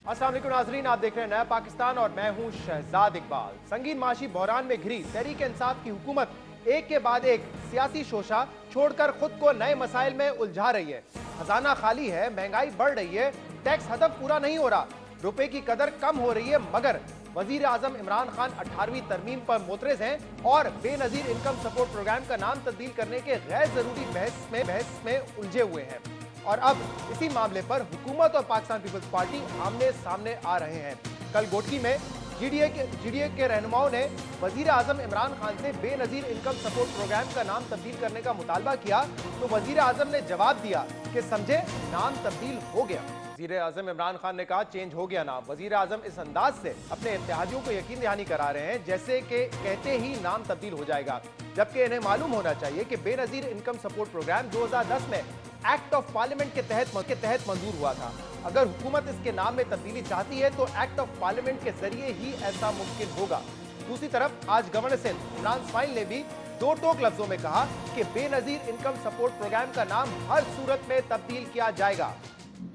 अस्सलाम वालेकुम नाज़रीन, आप देख रहे हैं नया पाकिस्तान और मैं हूं शहजाद इकबाल। संगीन माशी बहरान में घिरी तहरीक इंसाफ की हुकूमत एक के बाद एक सियासी शोशा छोड़कर खुद को नए मसाइल में उलझा रही है। खजाना खाली है, महंगाई बढ़ रही है, टैक्स हदफ पूरा नहीं हो रहा, रुपए की कदर कम हो रही है, मगर वजीर आजम इमरान खान 18वीं तरमीम पर मोतरज हैं और बेनजीर इनकम सपोर्ट प्रोग्राम का नाम तब्दील करने के गैर जरूरी बहस में उलझे हुए हैं। और अब इसी मामले पर हुकूमत और पाकिस्तान पीपल्स पार्टी आमने सामने आ रहे हैं। कल गोटकी में जीडीए के रहनुमाओं ने वजीर आजम इमरान खान से बेनजीर इनकम सपोर्ट प्रोग्राम का नाम तब्दील करने का मुतालबा किया तो वजीर आजम ने जवाब दिया कि समझे नाम तब्दील हो गया। वजीर आजम इमरान खान ने कहा चेंज हो गया नाम। वजीर आजम इस अंदाज से अपने इत्तेहादियों को यकीन दहानी करा रहे हैं जैसे कि कहते ही नाम तब्दील हो जाएगा, जबकि इन्हें मालूम होना चाहिए कि बेनजीर इनकम सपोर्ट प्रोग्राम 2010 में एक्ट ऑफ पार्लियामेंट के तहत मंजूर हुआ था। अगर हुकूमत इसके नाम में तब्दीली चाहती है तो एक्ट ऑफ पार्लियामेंट के जरिए ही ऐसा मुमकिन होगा। दूसरी तरफ आज गवर्नर सिंध इमरान इस्माइल ने भी दो टोक लफ्जों में कहा कि बेनजीर इनकम सपोर्ट प्रोग्राम का नाम हर सूरत में तब्दील किया जाएगा।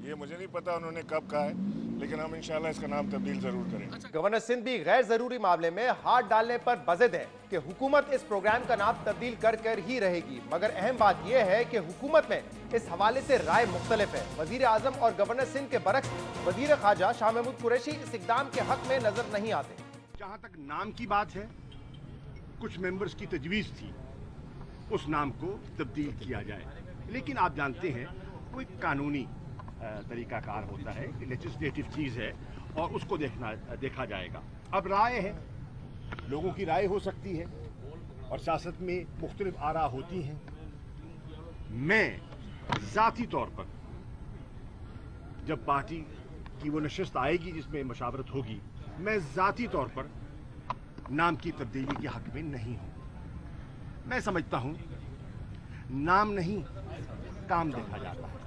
ये मुझे नहीं पता उन्होंने कब कहा है, लेकिन हम इंशाल्लाह इसका नाम तब्दील जरूर करेंगे। गवर्नर सिंध भी गैर जरूरी मामले में हाथ डालने पर बज़िद है कि हुकूमत इस प्रोग्राम का नाम तब्दील कर ही रहेगी, मगर अहम बात यह है कि हुकूमत में इस हवाले से राय मुख्तलिफ है। वजीर आजम और गवर्नर सिंध के बरक्स वजीर खारजा शाह महमूद कुरैशी इस इक़दाम के हक में नजर नहीं आते। जहां तक नाम की बात है, कुछ मेंबर्स की तजवीज़ थी उस नाम को तब्दील किया जाए, लेकिन आप जानते हैं वो एक कानूनी तरीकाकार होता है, लेजिस्लेटिव चीज़ है और उसको देखा जाएगा। अब राय है, लोगों की राय हो सकती है और सियासत में मुख्तलिफ आरा होती हैं। मैं ज़ाती तौर पर जब पार्टी की वो नशस्त आएगी जिसमें मशावरत होगी, मैं ज़ाती तौर पर नाम की तब्दीली के हक में नहीं हूँ। मैं समझता हूँ नाम नहीं काम देखा जाता है।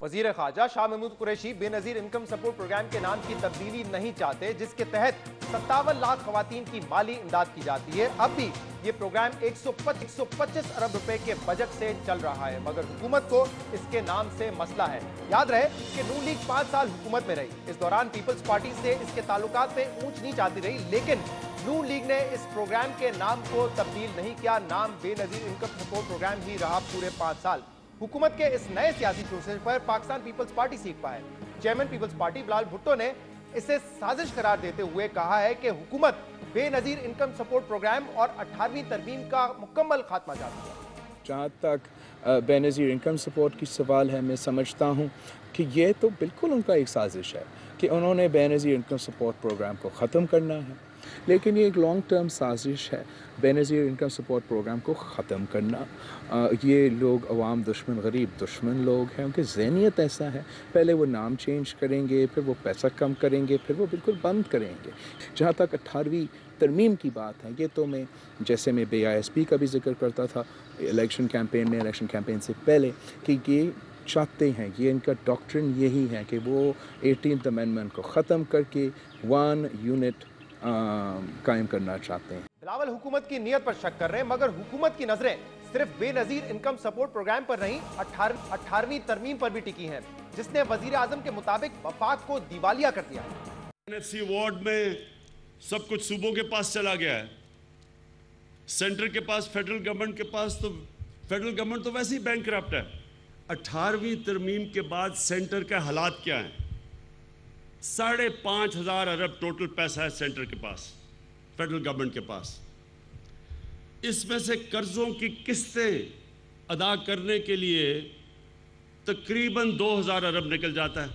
वजीर खारजा Shah Mahmood Qureshi Benazir income support programme के नाम की तब्दीली नहीं चाहते, जिसके तहत 57 लाख खवातीन की माली इमदाद की जाती है। अब भी ये प्रोग्राम 125 अरब रुपए के बजट से चल रहा है, मगर हुकूमत को इसके नाम से मसला है। याद रहे कि नून लीग 5 साल हुकूमत में रही। इस दौरान पीपल्स पार्टी से इसके ताल्लुकात में ऊंच नीच आती रही, लेकिन नून लीग ने इस प्रोग्राम के नाम को तब्दील नहीं किया। नाम बेनजीर इनकम सपोर्ट प्रोग्राम ही रहा पूरे 5 साल। हुकूमत के इस नए सियासी शोषण पर पाकिस्तान पीपल्स पार्टी सीख पाए। चेयरमैन पीपल्स पार्टी बिलाल भुट्टो ने इसे साजिश करार देते हुए कहा है कि हुकूमत बेनजीर इनकम सपोर्ट प्रोग्राम और 18वीं तरमीम का मुकम्मल खात्मा चाहती है। जहाँ तक बेनजीर इनकम सपोर्ट की सवाल है, मैं समझता हूँ कि ये तो बिल्कुल उनका एक साजिश है कि उन्होंने बेनजीर इनकम सपोर्ट प्रोग्राम को ख़त्म करना है, लेकिन ये एक लॉन्ग टर्म साजिश है बेनजीर इनकम सपोर्ट प्रोग्राम को ख़त्म करना। ये लोग अवाम दुश्मन, गरीब दुश्मन लोग हैं, उनकी ज़हनियत ऐसा है, पहले वो नाम चेंज करेंगे, फिर वो पैसा कम करेंगे, फिर वो बिल्कुल बंद करेंगे। जहाँ तक 18वीं तरमीम की बात है, ये तो मैं जैसे मैं BISP का भी जिक्र करता था इलेक्शन कैंपेन में, इलेक्शन कैंपेन से पहले, कि ये चाहते हैं, ये इनका डॉक्ट्रिन यही है कि वो 18th अमेंडमेंट को ख़त्म करके 1 यूनिट कायम करना चाहते हैं। बिलावल हुकूमत की नीयत पर शक कर रहे हैं, मगर हुकूमत की नजरें सिर्फ बेनजीर इनकम सपोर्ट प्रोग्राम पर नहीं 18वीं तरमीम पर भी टिकी हैं, जिसने वजीर आजम के मुताबिक वफाक को दिवालिया कर दिया। NFC वार्ड में सब कुछ सूबों के पास चला गया है, सेंटर के पास, फेडरल गवर्नमेंट के पास, तो फेडरल गवर्नमेंट तो वैसे ही बैंकरप्ट है। 18वीं तरमीम के बाद सेंटर के हालात क्या हैं? 5,500 अरब टोटल पैसा है सेंटर के पास, फेडरल गवर्नमेंट के पास। इसमें से कर्जों की किस्तें अदा करने के लिए तकरीबन 2,000 अरब निकल जाता है,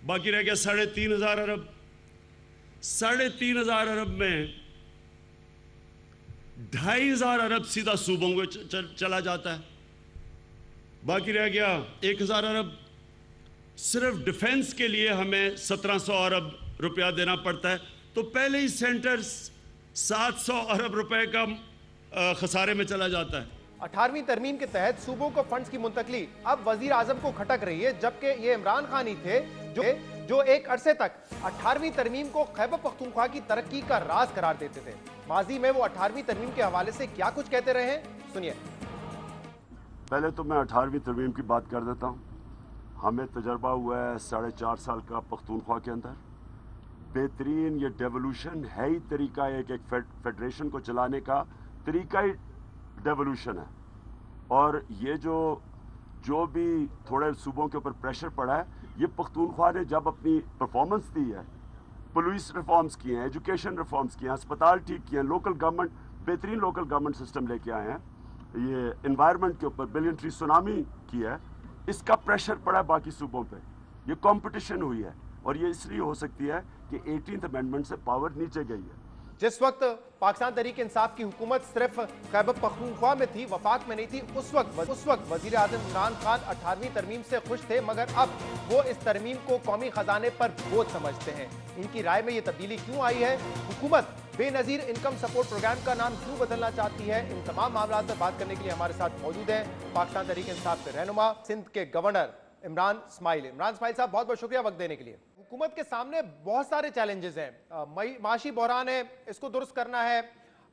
बाकी रह गया 3,500 अरब। 3,500 अरब में 2,500 अरब सीधा सूबों को चला जाता है, बाकी रह गया 1,000 अरब। सिर्फ डिफेंस के लिए हमें 1,700 अरब रुपया देना पड़ता है, तो पहले ही सेंटर 700 अरब रुपए का खसारे में चला जाता है। 18वीं तरमीम के तहत सूबों को फंड्स की मुंतकली अब वजीर आजम को खटक रही है, जबकि ये इमरान खान ही थे जो एक अरसे तक 18वीं तरमीम को खैबर पख्तूनख्वा की तरक्की का राज करार देते थे। माजी में वो 18वीं तरमीम के हवाले से क्या कुछ कहते रहे हैं, सुनिए। पहले तो मैं 18वीं तरमीम की बात कर देता हूँ। हमें तजर्बा हुआ है 4.5 साल का पख्तूनख्वा के अंदर। बेहतरीन ये डेवोल्यूशन है ही तरीका, एक फेडरेशन को चलाने का तरीका ही डेवोल्यूशन है। और ये जो भी थोड़े सूबों के ऊपर प्रेशर पड़ा है, ये पख्तूनख्वा ने जब अपनी परफॉर्मेंस दी है, पुलिस रिफॉर्म्स किए हैं, एजुकेशन रिफॉर्म्स किए हैं, अस्पताल ठीक किए हैं, लोकल गवर्नमेंट बेहतरीन लोकल गवर्नमेंट सिस्टम लेके आए हैं, ये एनवायरनमेंट के ऊपर बिलियन ट्री सुनामी की है, इसका प्रेशर पड़ा है बाकी सूबों पे। ये कंपटीशन हुई है और ये इसलिए हो सकती है कि 18th अमेंडमेंट से पावर नीचे गई है। जिस वक्त पाकिस्तान तहरीक इंसाफ की हुकूमत सिर्फ खैबर पख्तूनख्वा में थी, वफाक में नहीं थी, उस वक्त वजीर आजम इमरान खान 18वीं तरमीम से खुश थे, मगर अब वो इस तरमीम को कौमी खजाने पर बोझ समझते हैं। इनकी राय में ये तब्दीली क्यों आई है? हुकूमत बेनजीर इनकम सपोर्ट प्रोग्राम का नाम क्यों बदलना चाहती है? इन तमाम मामलों पर बात करने के लिए हमारे साथ मौजूद हैं पाकिस्तान तहरीक इंसाफ के रहनुमा, सिंध के गवर्नर इमरान इस्माइल। इमरान इस्माइल साहब, बहुत बहुत शुक्रिया वक्त देने के लिए। हुकूमत के सामने बहुत सारे चैलेंजेस हैं। माशी बहरान है, इसको दुरुस्त करना है,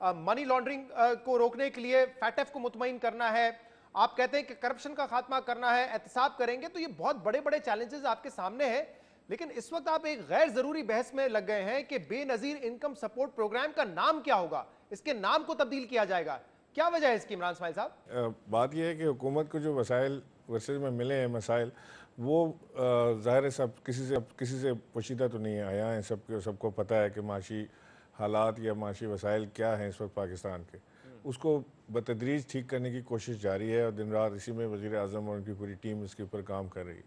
मनी लॉन्ड्रिंग को रोकने के लिए फैटेफ को मुतमईन करना है, आप कहते हैं कि करप्शन का खात्मा करना है, एहतसाब करेंगे, तो ये बहुत बड़े बड़े चैलेंजेस आपके सामने हैं। लेकिन इस वक्त आप एक गैर जरूरी बहस में लग गए हैं कि बेनजीर इनकम सपोर्ट प्रोग्राम का नाम क्या होगा, इसके नाम को तब्दील किया जाएगा। क्या वजह है इसकी इमरान इस्माइल साहब? बात यह है कि हुकूमत को जो वसाइल वर्सेज में मिले हैं मसाइल, वो ज़ाहिर है सब किसी से पोशीदा तो नहीं आया है। सबको पता है कि माशी हालात या माशी वसाइल क्या हैं इस वक्त पाकिस्तान के। उसको बतदरीज ठीक करने की कोशिश जारी है और दिन रात इसी में वज़ीर आज़म और उनकी पूरी टीम इसके ऊपर काम कर रही है।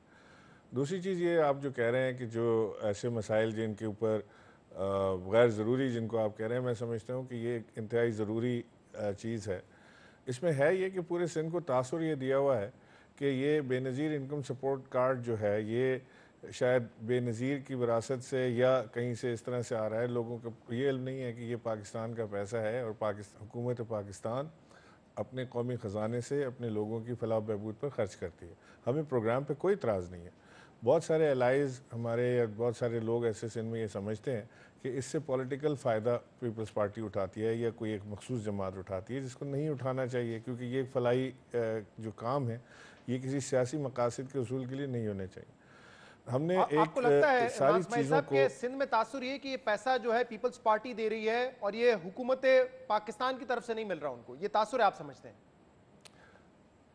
दूसरी चीज़ ये आप जो कह रहे हैं कि जो ऐसे मसाइल जिनके ऊपर गैर ज़रूरी जिनको आप कह रहे हैं, मैं समझता हूँ कि ये एक इंतहाई ज़रूरी चीज़ है। इसमें है ये कि पूरे सिंध को तासुर ये दिया हुआ है कि ये बेनज़ीर इनकम सपोर्ट कार्ड जो है ये शायद बेनज़ीर की विरासत से या कहीं से इस तरह से आ रहा है। लोगों को ये इल्म नहीं है कि ये पाकिस्तान का पैसा है और हुकूमत पाकिस्तान अपने कौमी ख़जाने से अपने लोगों की फलाह बहबूद पर ख़र्च करती है। हमें प्रोग्राम पे कोई इतराज़ नहीं है। बहुत सारे एलाइज़ हमारे या बहुत सारे लोग ऐसे सिंध में ये समझते हैं कि इससे पॉलिटिकल फ़ायदा पीपल्स पार्टी उठाती है या कोई एक मखसूस जमात उठाती है, जिसको नहीं उठाना चाहिए, क्योंकि ये फलाई जो काम है ये किसी सियासी मकासद के उसूल के लिए नहीं होने चाहिए। हमने आपको लगता है सारी चीज़ों को सिंध में तासुर ये कि ये पैसा जो है पीपल्स पार्टी दे रही है और ये हुकूमत पाकिस्तान की तरफ से नहीं मिल रहा उनको, ये तासुर है आप समझते हैं?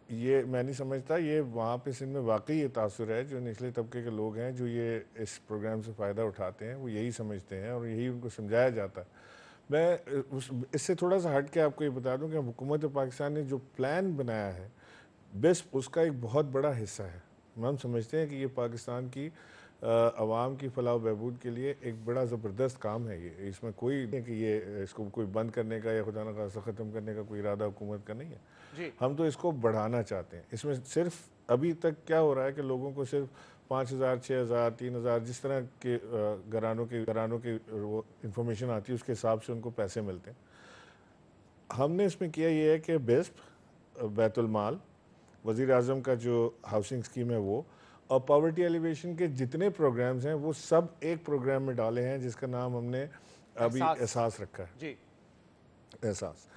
ये मैं नहीं समझता। ये वहाँ पे सिंध में वाकई ये तासुर है। जो निचले तबके के लोग हैं जो ये इस प्रोग्राम से फ़ायदा उठाते हैं वो यही समझते हैं और यही उनको समझाया जाता है। मैं इससे थोड़ा सा हट के आपको ये बता दूं कि हुकूमत पाकिस्तान ने जो प्लान बनाया है बिस्प उसका एक बहुत बड़ा हिस्सा है। हम समझते हैं कि ये पाकिस्तान की आवाम की फलाह बहबूद के लिए एक बड़ा ज़बरदस्त काम है। ये इसमें कोई नहीं कि ये इसको कोई बंद करने का या खुदा न खास्ता ख़त्म करने का कोई इरादा हुकूमत का नहीं है जी। हम तो इसको बढ़ाना चाहते हैं। इसमें सिर्फ अभी तक क्या हो रहा है कि लोगों को सिर्फ 5,000, 6,000, 3,000 जिस तरह के घरानों की वो इंफॉर्मेशन आती है उसके हिसाब से उनको पैसे मिलते हैं। हमने इसमें किया ये है कि बिस्प, बैतुल माल, वज़ीर आज़म का जो हाउसिंग स्कीम है वो, और पॉवर्टी एलिवेशन के जितने प्रोग्राम्स हैं वो सब एक प्रोग्राम में डाले हैं जिसका नाम हमने अभी एहसास रखा है जी। एहसास।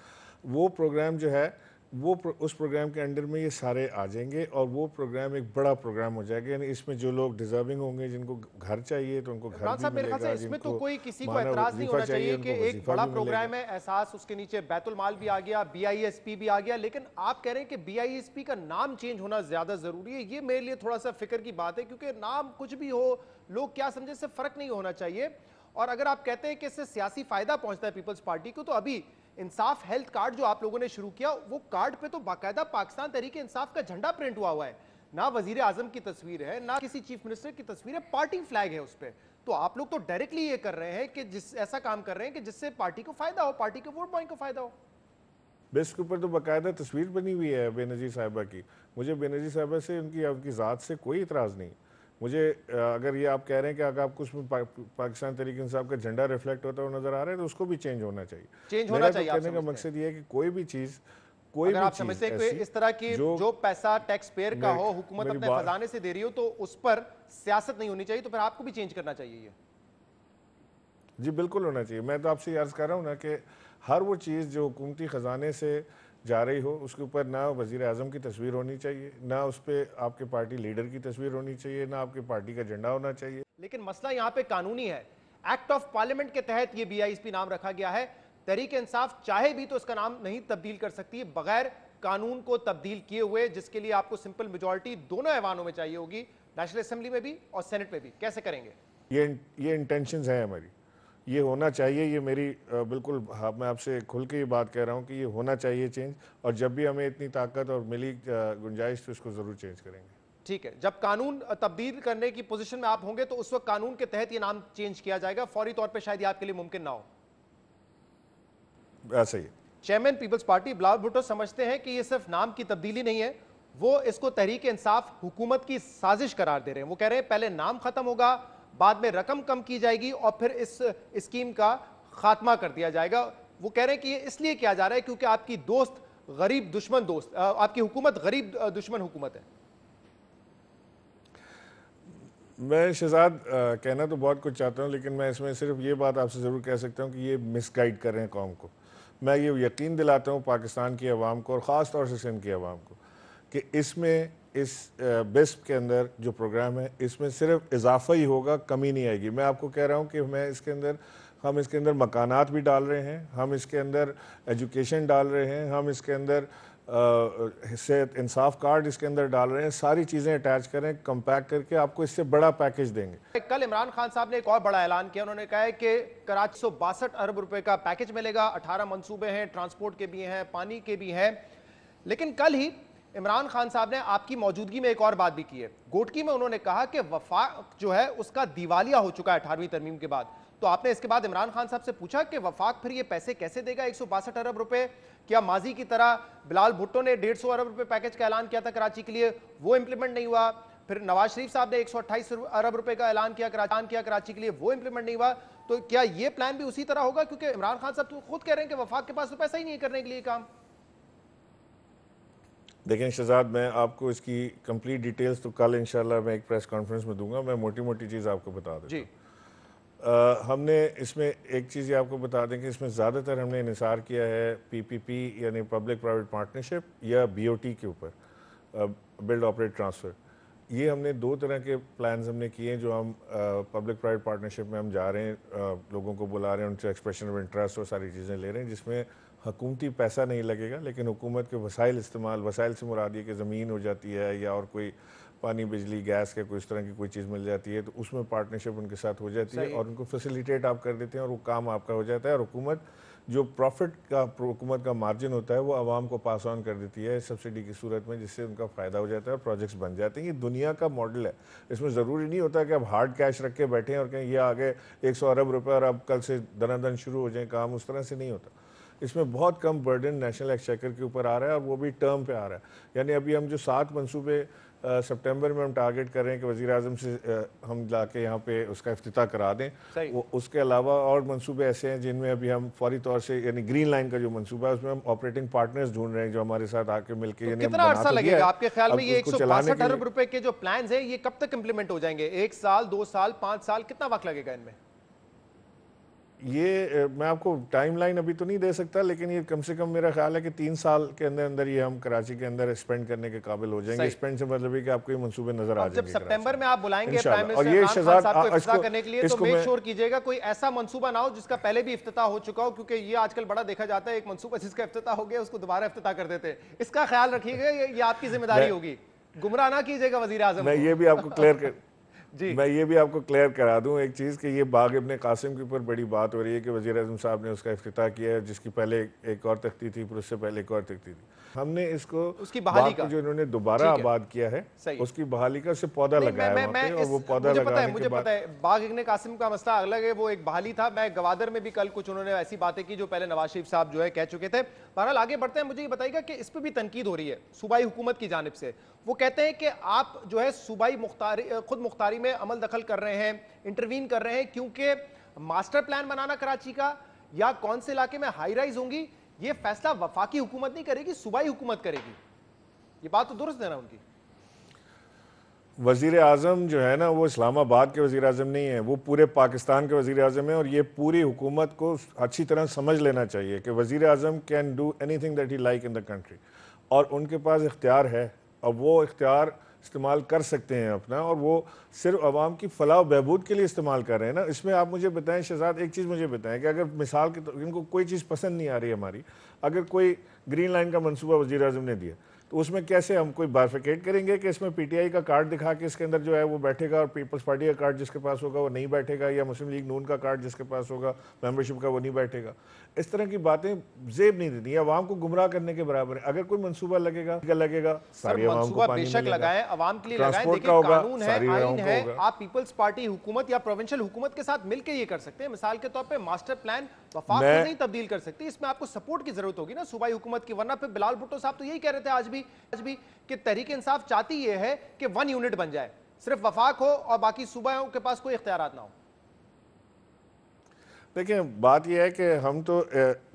वो प्रोग्राम जो है वो उस प्रोग्राम के अंडर में ये सारे आ जाएंगे और वो प्रोग्राम एक बड़ा प्रोग्राम हो जाएगा। यानी इसमें जो लोग डिजर्विंग होंगे, जिनको घर चाहिए तो उनको घर भी मिलेगा। इसमें तो कोई किसी को एतराज नहीं होना चाहिए कि एक बड़ा प्रोग्राम है एहसास, उसके नीचे बैतुल माल भी आ गया, BISP भी आ गया, लेकिन आप कह रहे हैं कि BISP का नाम चेंज होना ज्यादा जरूरी है। ये मेरे लिए थोड़ा सा फिक्र की बात है, क्योंकि नाम कुछ भी हो, लोग क्या समझे इससे फर्क नहीं होना चाहिए। और अगर आप कहते हैं कि इससे सियासी फायदा पहुंचता है पीपल्स पार्टी को, तो अभी इंसाफ हेल्थ कार्ड जो आप लोगों ने शुरू किया, वो कार्ड पे तो बाकायदा पाकिस्तान तहरीक इंसाफ का झंडा प्रिंट हुआ है। ना वजीर आजम की तस्वीर है, ना किसी चीफ मिनिस्टर की तस्वीर है, पार्टी फ्लैग है उस पर। तो आप लोग तो डायरेक्टली ये कर रहे हैं कि ऐसा काम कर रहे हैं कि जिससे पार्टी को फायदा हो, पार्टी के वोट बैंक को फायदा हो। बेस के ऊपर तो बाकायदा तस्वीर बनी हुई है बेनज़ीर साहिबा की। मुझे बेनज़ीर साहिबा से उनकी ज़ात से कोई इतराज़ नहीं। मुझे अगर ये आप कह रहे हैं कि अगर आपको उसमें पाकिस्तान तहरीक इंसाफ का झंडा रिफ्लेक्ट होता हुआ नजर आ रहा है तो उसको भी चेंज होना चाहिए। कहने का मकसद ये है कि कोई भी चीज़ अगर आप समझते हैं कि इस तरह की जो पैसा टैक्स पेयर का हो, हुकूमत अपने खजाने से दे रही हो, तो उस पर सियासत नहीं होनी चाहिए, तो फिर आपको भी चेंज करना चाहिए ये। जी बिल्कुल होना चाहिए। मैं तो आपसे अर्ज कर रहा हूँ ना कि हर वो चीज़ जो हुकूमती ख़जाने से जा रही हो उसके ऊपर ना वज़ीर आज़म की तस्वीर होनी चाहिए, ना उस पर आपके पार्टी लीडर की तस्वीर होनी चाहिए, ना आपकी पार्टी का झंडा होना चाहिए। लेकिन मसला यहाँ पे कानूनी है। एक्ट ऑफ पार्लियामेंट के तहत ये BISP नाम रखा गया है। तहरीक इंसाफ चाहे भी तो इसका नाम नहीं तब्दील कर सकती बगैर कानून को तब्दील किए हुए, जिसके लिए आपको सिंपल मेजॉरिटी दोनों ऐवानों में चाहिए होगी, नेशनल असेंबली में भी और सेनेट में भी। कैसे करेंगे? ये इंटेंशंस हैं हमारी, ये होना चाहिए। ये मेरी बिल्कुल, हाँ, मैं आपसे खुल के ये बात कह रहा हूँ कि ये होना चाहिए चेंज, और जब भी हमें इतनी ताकत और मिली गुंजाइश तो इसको ज़रूर चेंज करेंगे। ठीक है, जब कानून तब्दील करने की पोजीशन में आप होंगे तो उस वक्त कानून के तहत ये नाम चेंज किया जाएगा। फौरी तौर पे शायद ये आपके लिए मुमकिन ना हो। ऐसा ही है। चेयरमैन पीपल्स पार्टी बिलावल भुट्टो समझते हैं कि ये सिर्फ नाम की तब्दीली नहीं है, वो इसको तहरीक इंसाफ हुकूमत की साजिश करार दे रहे हैं। वो कह रहे हैं पहले नाम खत्म होगा, बाद में रकम कम की जाएगी और फिर इस स्कीम का खात्मा कर दिया जाएगा। वो कह रहे हैं कि ये इसलिए किया जा रहा है क्योंकि आपकी दोस्त गरीब दुश्मन दोस्त, आपकी हुकूमत गरीब दुश्मन हुकूमत है। मैं शहजाद कहना तो बहुत कुछ चाहता हूँ, लेकिन मैं इसमें सिर्फ ये बात आपसे ज़रूर कह सकता हूँ कि ये मिसगाइड कर रहे हैं कौम को। मैं ये यकीन दिलाता हूँ पाकिस्तान की आवाम को और ख़ास तौर से सिंध की आवाम को कि इसमें इस बिस्प के अंदर जो प्रोग्राम है इसमें सिर्फ इजाफा ही होगा, कमी नहीं आएगी। मैं आपको कह रहा हूँ कि हम इसके अंदर मकानात भी डाल रहे हैं, हम इसके अंदर एजुकेशन डाल रहे हैं, हम इसके अंदर सेहत इंसाफ कार्ड इसके अंदर डाल रहे हैं। सारी चीज़ें अटैच करें, कंपैक्ट करके आपको इससे बड़ा पैकेज देंगे। कल इमरान खान साहब ने एक और बड़ा ऐलान किया। उन्होंने कहा है कि कराची 162 अरब रुपए का पैकेज मिलेगा। 18 मंसूबे हैं, ट्रांसपोर्ट के भी हैं, पानी के भी हैं। लेकिन कल ही इमरान खान साहब ने आपकी मौजूदगी में एक और बात भी की है। गोटकी में उन्होंने कहा कि वफाक जो है उसका दिवालिया हो चुका है 18वीं तरमीम के बाद। तो आपने इसके बाद इमरान खान साहब से पूछा कि वफाक फिर ये पैसे कैसे देगा 162 अरब रुपए? क्या माजी की तरह बिलावल भुट्टो ने 150 अरब रुपए पैकेज का ऐलान किया था कराची के लिए, वो इंप्लीमेंट नहीं हुआ? फिर नवाज शरीफ साहब ने 128 अरब रुपए का ऐलान किया कराची के लिए, वो इंप्लीमेंट नहीं हुआ। तो क्या ये प्लान भी उसी तरह होगा? क्योंकि इमरान खान साहब तो खुद कह रहे हैं कि वफाक के पास तो पैसा ही नहीं करने के लिए काम। देखें शहजाद, मैं आपको इसकी कंप्लीट डिटेल्स तो कल इंशाल्लाह मैं एक प्रेस कॉन्फ्रेंस में दूंगा। मैं मोटी मोटी चीज़ आपको बता देता हूँ। हमने इसमें एक चीज़ आपको बता दें कि इसमें ज़्यादातर हमने इन्हिसार किया है PPP यानी पब्लिक प्राइवेट पार्टनरशिप या BOT के ऊपर, बिल्ड ऑपरेट ट्रांसफ़र। ये हमने दो तरह के प्लान्स हमने किए हैं जो हम पब्लिक प्राइवेट पार्टनरशिप में हम जा रहे हैं, लोगों को बुला रहे हैं, उनसे एक्सप्रेशन ऑफ इंटरेस्ट और सारी चीज़ें ले रहे हैं, जिसमें हुकूमती पैसा नहीं लगेगा लेकिन हुकूमत के वसाइल इस्तेमाल, वसाइल से मुराद ये कि ज़मीन हो जाती है या और कोई पानी, बिजली, गैस के कोई इस तरह की कोई चीज़ मिल जाती है तो उसमें पार्टनरशिप उनके साथ हो जाती है और उनको फैसिलिटेट आप कर देते हैं और वो काम आपका हो जाता है। और हुकूमत जो प्रॉफिट का हुकूमत का मार्जिन होता है वो आवाम को पास ऑन कर देती है सब्सिडी की सूरत में, जिससे उनका फ़ायदा हो जाता है और प्रोजेक्ट्स बन जाते हैं। ये दुनिया का मॉडल है। इसमें ज़रूरी नहीं होता कि आप हार्ड कैश रख के बैठें और कहें ये आगे 100 अरब रुपये और अब कल से दनादन शुरू हो जाए काम, उस तरह से नहीं होता। इसमें बहुत कम बर्डन नेशनल एक्सचेकर के ऊपर आ रहा है और वो भी टर्म पे आ रहा है। यानी अभी हम जो 7 मंसूबे सितंबर में हम टारगेट कर रहे हैं कि वज़ीर आज़म से हम जाके यहाँ पे उसका इफ्तिताह करा दें। वो उसके अलावा और मंसूबे ऐसे हैं जिनमें अभी हम फौरी तौर से, यानी ग्रीन लाइन का जो मंसूबा है उसमें हम ऑपरेटिंग पार्टनर्स ढूंढ रहे हैं जो हमारे साथ आके मिलके। तो कितना अर्सा लगेगा आपके ख्याल में ये 162 अरब रुपए के जो प्लान है ये कब तक इंप्लीमेंट हो जाएंगे? 1 साल, 2 साल, 5 साल, कितना वक्त लगेगा इनमें? ये मैं आपको टाइमलाइन अभी तो नहीं दे सकता, लेकिन ये कम से कम मेरा ख्याल है कि 3 साल के अंदर अंदर ये हम कराची के अंदर स्पेंड करने के काबिल हो जाएंगे। स्पेंड से मतलब है कि आपको ये मंसूबे नजर आ जाएंगे। जब सितंबर में आप बुलाएंगे प्राइम मिनिस्टर इमरान खान साहब को इफ्तिताह करने के लिए, तो मेक श्योर कीजिएगा कोई ऐसा मंसूबा ना हो जिसका पहले भी इफ्तिताह हो चुका हो, क्योंकि ये आजकल बड़ा देखा जाता है एक मंसूबा जिसका इफ्तिताह हो गया उसको दोबारा इफ्तिताह कर देते हैं। इसका ख्याल रखिएगा, ये आपकी जिम्मेदारी होगी, गुमराह ना कीजिएगा वजीर आजम। मैं ये भी आपको क्लियर करा दूं एक चीज़ कि ये बाग इब्ने कासिम के ऊपर बड़ी बात हो रही है कि वज़ीर आज़म साहब ने उसका इफ्तिताह किया है, जिसकी पहले एक और तख्ती थी, फिर उससे पहले एक और तख्ती थी। हमने इसको उसकी बहाली का जो इन्होंने दोबारा आबाद किया है उसकी बहाली का उससे पौधा लगाया है और वो पौधा लगाने मुझे पता है बाग इब्ने कासिम का मसला अलग है, वो एक बहाली था। मैं गवादर में भी कल कुछ उन्होंने ऐसी बातें की जो पहले नवाज शरीफ साहब जो है कह चुके थे। बहरहाल आगे बढ़ते हैं, मुझे ये बताइएगा कि इस पर भी तनकीद हो रही है सूबाई हुकूमत की जानिब से। वो कहते हैं कि आप जो है सूबाई खुद मुख्तारी में अमल दखल कर रहे हैं, इंटरवीन कर रहे हैं, क्योंकि मास्टर प्लान बनाना कराची का या कौन से इलाके में हाई राइज होंगी ये फैसला वफाकी हुकूमत नहीं करेगी, सूबाई हुकूमत करेगी। ये बात तो दुरुस्त है ना उनकी? वज़ीर आज़म जो है ना, वो इस्लामाबाद के वज़ीर आज़म नहीं है, वो पूरे पाकिस्तान के वज़ीर आज़म है। और ये पूरी हुकूमत को अच्छी तरह समझ लेना चाहिए कि वज़ीर आज़म can do anything that he like in the country, और उनके पास इख्तियार है। अब वो इख्तियार इस्तेमाल कर सकते हैं अपना, और वो सिर्फ आवाम की फलाह बहबूद के लिए इस्तेमाल कर रहे हैं ना। इसमें आप मुझे बताएं शहजाद, एक चीज़ मुझे बताएं कि अगर मिसाल के इनको कोई चीज़ पसंद नहीं आ रही हमारी, अगर कोई ग्रीन लाइन का मनसूबा वज़ीर आज़म ने दिया, तो उसमें कैसे हम कोई बाइफिकेट करेंगे कि इसमें पीटीआई का कार्ड दिखा के इसके अंदर जो है वो बैठेगा, और पीपल्स पार्टी का कार्ड जिसके पास होगा वो नहीं बैठेगा, या मुस्लिम लीग नून का कार्ड जिसके पास होगा मेंबरशिप का वो नहीं बैठेगा। इस तरह की बातें जेब नहीं देती, आवाम को गुमराह करने के बराबर है। अगर कोई मंसूबा लगेगा सारी आवाम को पानी बेशक लगाएं, आवाम के लिए लगाएं। ट्रांसपोर्ट देखिए, का होगा, कानून है, सारी आइन आवाम को है, होगा। आप पीपल्स पार्टी हुकूमत या प्रोविंशियल हुकूमत के साथ मिलकर ये कर सकते हैं। मिसाल के तौर पे मास्टर प्लान वफाक को नहीं तब्दील कर सकती, इसमें आपको सपोर्ट की जरूरत होगी ना सूबाई हुकूमत की। वरना फिर बिलाल भुट्टो साहब तो यही कह रहे थे आज भी कि तहरीक इंसाफ चाहती ये है कि 1 यूनिट बन जाए, सिर्फ वफाक हो और बाकी सूबाओं के पास कोई इख्तियारात ना हो। देखिए, बात यह है कि हम तो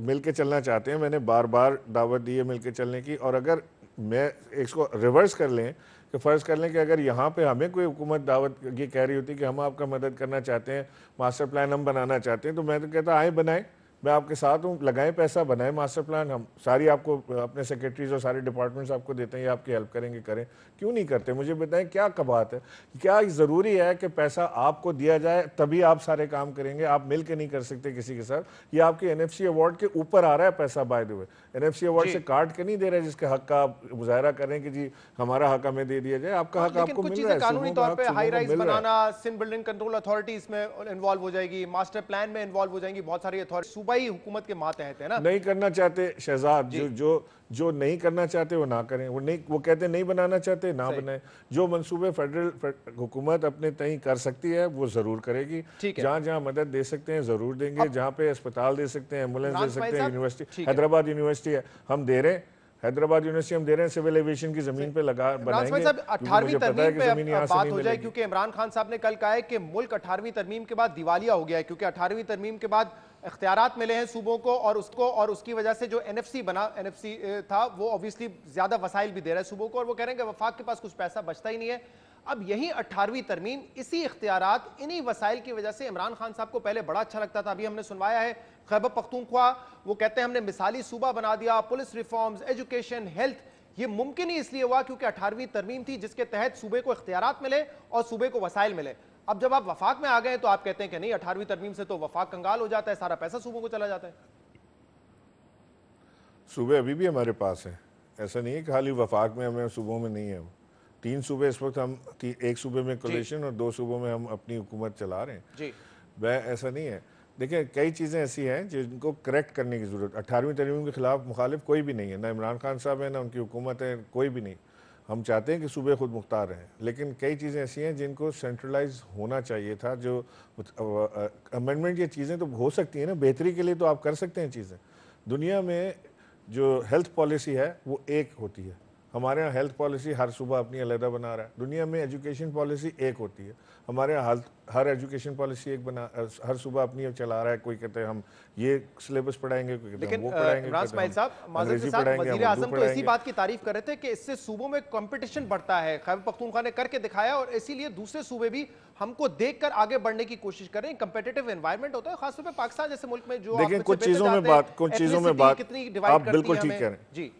मिल के चलना चाहते हैं। मैंने बार बार दावत दी है मिल के चलने की, और अगर मैं इसको रिवर्स कर लें कि फ़र्ज़ कर लें कि अगर यहाँ पे हमें कोई हुकूमत दावत ये कह रही होती कि हम आपका मदद करना चाहते हैं, मास्टर प्लान हम बनाना चाहते हैं, तो मैं तो कहता आए बनाएं, मैं आपके साथ हूँ, लगाएं पैसा, बनाएं मास्टर प्लान, हम सारी आपको अपने सेक्रेटरीज और सारे डिपार्टमेंट्स आपको देते हैं, ये आपकी हेल्प करेंगे, करें। क्यों नहीं करते? मुझे बताएं क्या बात है? क्या ज़रूरी है कि पैसा आपको दिया जाए तभी आप सारे काम करेंगे? आप मिल के नहीं कर सकते किसी के साथ? ये आपके एनएफसी अवार्ड के ऊपर आ रहा है पैसा, by the way. NFC award से काट के नहीं दे रहे जिसके हक का आप मुजाहरा करें कि जी हमारा हक हमें दे दिया जाए। आपका हक आपको मिल रहा है, कानूनी तौर पे हाई राइज बनाना, सिंध बिल्डिंग कंट्रोल अथॉरिटी इसमें इन्वॉल्व हो जाएगी, मास्टर प्लान में इन्वॉल्व हो जाएंगी बहुत सारी अथॉरिटी, सूबाई हुकूमत के मातहत है ना। नहीं करना चाहते शहजाद, जो नहीं करना चाहते वो ना करें, वो कहते नहीं बनाना चाहते ना बनाए। जो मंसूबे फेडरल हुकूमत अपने तय कर सकती है वो जरूर करेगी। जहाँ जहाँ मदद दे सकते हैं जरूर देंगे, जहाँ पे अस्पताल दे सकते हैं, एम्बुलेंस दे सकते हैं, यूनिवर्सिटी हैदराबाद यूनिवर्सिटी है हम दे रहे हैं, हैदराबाद यूनिवर्सिटी हम दे रहे हैं, सिविल एविएशन की जमीन पे लगा बनाएंगे। 18वीं तरमीम पे बात हो जाए, क्योंकि इमरान खान साहब ने कल कहा है कि मुल्क 18वीं तरमीम के बाद दिवालिया हो गया है, क्योंकि 18वीं तरमीम के बाद इख्तियारात मिले हैं सूबों को, और उसकी वजह से जो एनएफसी था वो ऑब्वियसली ज्यादा वसाइल भी दे रहा है सूबों को, और वो कह रहे हैं कि वफाक के पास कुछ पैसा बचता ही नहीं है। अब यही 18वीं तरमीम, इसी इख्तियारात, इन्हीं वसाइल की वजह से इमरान खान साहब को पहले बड़ा अच्छा लगता था। अभी हमने सुनवाया है खैबर पख्तूनख्वा, वो कहते हैं हमने मिसाली सूबा बना दिया, पुलिस रिफॉर्म्स, एजुकेशन, हेल्थ। ये मुमकिन ही इसलिए हुआ क्योंकि 18वीं तरमीम थी जिसके तहत सूबे को इख्तियारात मिले और सूबे को वसाइल मिले। अब जब आप वफाक में आ गए तो आप कहते हैं कि नहीं, 18वीं तरमीम से तो वफाक कंगाल हो जाता है, सारा पैसा सूबों को चला जाता है। सूबे अभी भी हमारे पास हैं, ऐसा नहीं है कि खाली वफाक में हमें, सूबों में नहीं है। 3 सूबे इस वक्त हम, एक सूबे में कोलिशन और 2 सूबों में हम अपनी हुकूमत चला रहे हैं जी। वह ऐसा नहीं है। देखिए, कई चीज़ें ऐसी हैं जिनको करेक्ट करने की ज़रूरत। 18वीं तरमीम के खिलाफ मुखालिफ कोई भी नहीं है, ना इमरान खान साहब है ना उनकी हुकूमत है, कोई भी नहीं। हम चाहते हैं कि सूबे खुद मुख्तार रहें, लेकिन कई चीज़ें ऐसी हैं जिनको सेंट्रलाइज होना चाहिए था। जो अमेंडमेंट, ये चीज़ें तो हो सकती हैं ना, बेहतरी के लिए तो आप कर सकते हैं चीज़ें। दुनिया में जो हेल्थ पॉलिसी है वो एक होती है, हमारे यहाँ हेल्थ पॉलिसी हर सूबा अपनी अलग बना रहा है। दुनिया में एजुकेशन पॉलिसी एक होती है, हमारे यहाँ हर एजुकेशन पॉलिसी एक बना, हर सूबा अपनी चला रहा है। कोई कहते हैं हम ये सिलेबस पढ़ाएंगे, कोई कहते हैं वो पढ़ाएंगे। वज़ीर आज़म तो इसी बात की तारीफ कर रहे थे कि इससे सूबों में कंपटीशन बढ़ता है। खैबर पख्तूनख्वा ने करके दिखाया, और इसीलिए दूसरे सूबे भी हमको देखकर आगे बढ़ने की कोशिश कर रहे हैं। कंपेटिटिव एनवायरनमेंट होता है, खासतौर पर पाकिस्तान जैसे मुल्क में। जो देखिए, कुछ चीज़ों में बात कितनी डिवाइड आप बिल्कुल ठीक कह रहे हैं जी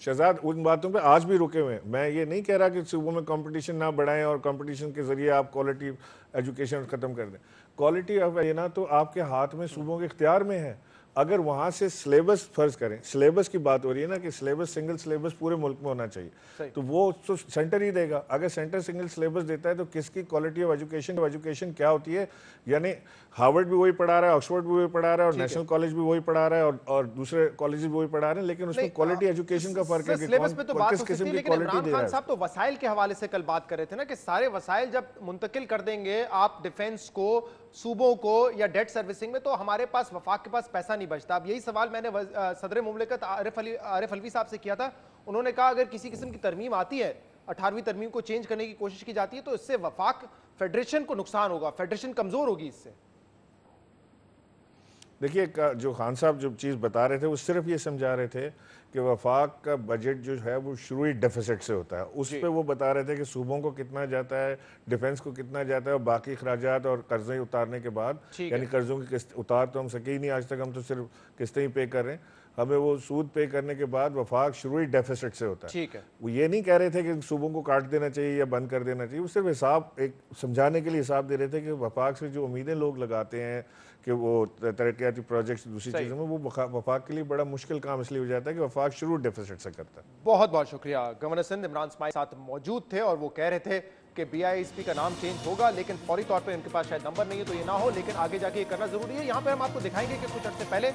शहजाद, उन बातों पे आज भी रुके हुए हैं। मैं ये नहीं कह रहा कि सूबों में कंपटीशन ना बढ़ाएं और कंपटीशन के जरिए आप क्वालिटी एजुकेशन खत्म कर दें। क्वालिटी ऑफ ये ना तो आपके हाथ में, सूबों के इख्तियार में है। अगर वहाँ से सिलेबस, फर्ज करें सिलेबस की बात हो रही है ना कि सिलेबस, सिंगल सिलेबस पूरे मुल्क में होना चाहिए, तो वो तो सेंटर ही देगा। अगर सेंटर सिंगल सिलेबस देता है तो किसकी क्वालिटी ऑफ एजुकेशन क्या होती है? यानी हार्वर्ड भी वही पढ़ा रहा है, ऑक्सफोर्ड भी वही पढ़ा रहा है, और नेशनल कॉलेज भी वही पढ़ा रहा है, और दूसरे कॉलेज भी वही पढ़ा रहे हैं, लेकिन उसमें क्वालिटी एजुकेशन का फर्क है कि किस किस्म की क्वालिटी दे रहा है। साहब तो वसाइल के हवाले से कल बात कर रहे थे ना कि सारे वसाइल जब मुंतकिल कर देंगे आप डिफेंस को, सूबों को, या डेट सर्विसिंग में, तो हमारे पास, वफाक के पास पैसा नहीं बचता। अब यही सवाल मैंने सदर मुमलिकत आरिफ अलवी साहब से किया था। उन्होंने कहा अगर किसी किस्म की तरमीम आती है, 18वीं तरमीम को चेंज करने की कोशिश की जाती है, तो इससे वफाक फेडरेशन को नुकसान होगा, फेडरेशन कमजोर होगी इससे। देखिए जो खान साहब जो चीज़ बता रहे थे वो सिर्फ ये समझा रहे थे कि वफाक का बजट जो है वो शुरुआती डेफिसिट से होता है। उस पे वो बता रहे थे कि सूबों को कितना जाता है, डिफेंस को कितना जाता है, और बाकी अखराजात और कर्जे उतारने के बाद, यानी कर्जों की किस्त उतार तो हम सके ही नहीं आज तक, हम तो सिर्फ किस्तें ही पे कर रहे हैं। हमें वो सूद पे करने के बाद वफाक शुरुआती डेफिसिट से होता है। ठीक है। वो ये नहीं कह रहे थे कि सूबों को काट देना चाहिए या बंद कर देना चाहिए, वो सिर्फ हिसाब एक समझाने के लिए हिसाब दे रहे थे कि वफाक से जो उम्मीदें लोग लगाते हैं कि वो तरक्याती प्रोजेक्ट्स दूसरी चीज़ों में, वो वफाक के लिए बड़ा मुश्किल काम इसलिए हो जाता है कि वफाक शुरू डेफिसिट से करता है। बहुत बहुत शुक्रिया। गवर्नर सिंध इमरान इस्माइल साथ मौजूद थे और वो कह रहे थे कि BISP का नाम चेंज होगा, लेकिन फौरी तौर पे उनके पास शायद नंबर नहीं है तो ये ना हो, लेकिन आगे जाके ये करना जरूरी है। यहाँ पे हम आपको दिखाएंगे कि कुछ अर्से पहले